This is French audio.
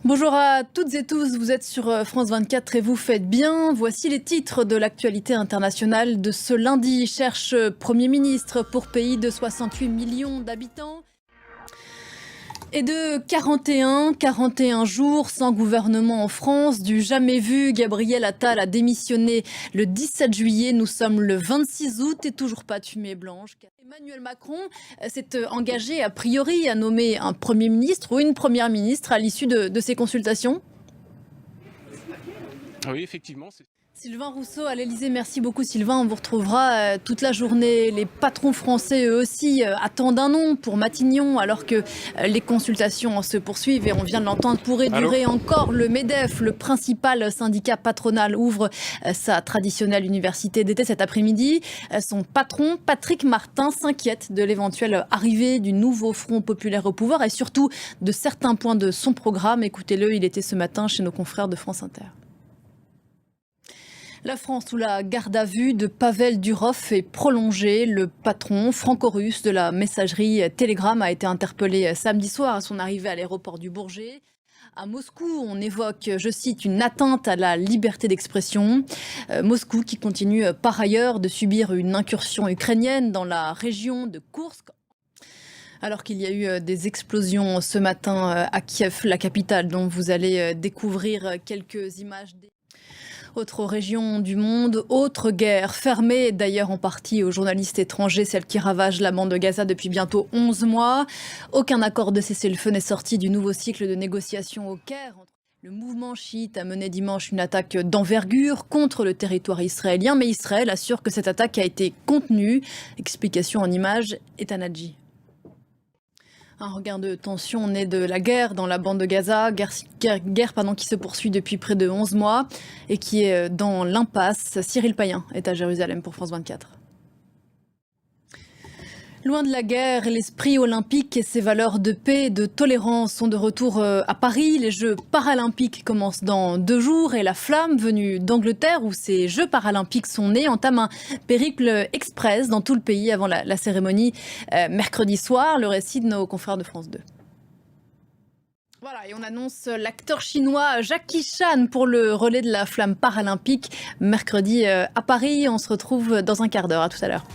Bonjour à toutes et tous, vous êtes sur France 24 et vous faites bien. Voici les titres de l'actualité internationale de ce lundi. Cherche Premier ministre pour pays de 68 millions d'habitants. Et de 41 jours sans gouvernement en France, du jamais vu, Gabriel Attal a démissionné le 17 juillet. Nous sommes le 26 août et toujours pas de fumée blanche. Emmanuel Macron s'est engagé a priori à nommer un Premier ministre ou une Première ministre à l'issue de ces consultations. Oui, effectivement. Sylvain Rousseau à l'Elysée, merci beaucoup Sylvain, on vous retrouvera toute la journée. Les patrons français eux aussi attendent un nom pour Matignon alors que les consultations se poursuivent et on vient de l'entendre pourraient durer encore. Le MEDEF, le principal syndicat patronal, ouvre sa traditionnelle université d'été cet après-midi. Son patron, Patrick Martin, s'inquiète de l'éventuelle arrivée du nouveau Front populaire au pouvoir et surtout de certains points de son programme. Écoutez-le, il était ce matin chez nos confrères de France Inter. La France sous la garde à vue de Pavel Durov est prolongée. Le patron franco-russe de la messagerie Telegram a été interpellé samedi soir à son arrivée à l'aéroport du Bourget. À Moscou, on évoque, je cite, une atteinte à la liberté d'expression. Moscou qui continue par ailleurs de subir une incursion ukrainienne dans la région de Koursk. Alors qu'il y a eu des explosions ce matin à Kiev, la capitale, dont vous allez découvrir quelques images. Autre région du monde, autre guerre, fermée d'ailleurs en partie aux journalistes étrangers, celle qui ravage la bande de Gaza depuis bientôt 11 mois. Aucun accord de cessez-le-feu n'est sorti du nouveau cycle de négociations au Caire. Le mouvement chiite a mené dimanche une attaque d'envergure contre le territoire israélien, mais Israël assure que cette attaque a été contenue. Explication en images, Etanadji. Un regain de tension né de la guerre dans la bande de Gaza, guerre qui se poursuit depuis près de 11 mois et qui est dans l'impasse. Cyril Payen est à Jérusalem pour France 24. Loin de la guerre, l'esprit olympique et ses valeurs de paix et de tolérance sont de retour à Paris. Les Jeux paralympiques commencent dans 2 jours et la flamme venue d'Angleterre où ces Jeux paralympiques sont nés entame un périple express dans tout le pays avant la cérémonie mercredi soir. Le récit de nos confrères de France 2. Voilà, et on annonce l'acteur chinois Jackie Chan pour le relais de la flamme paralympique mercredi à Paris. On se retrouve dans un quart d'heure. À tout à l'heure.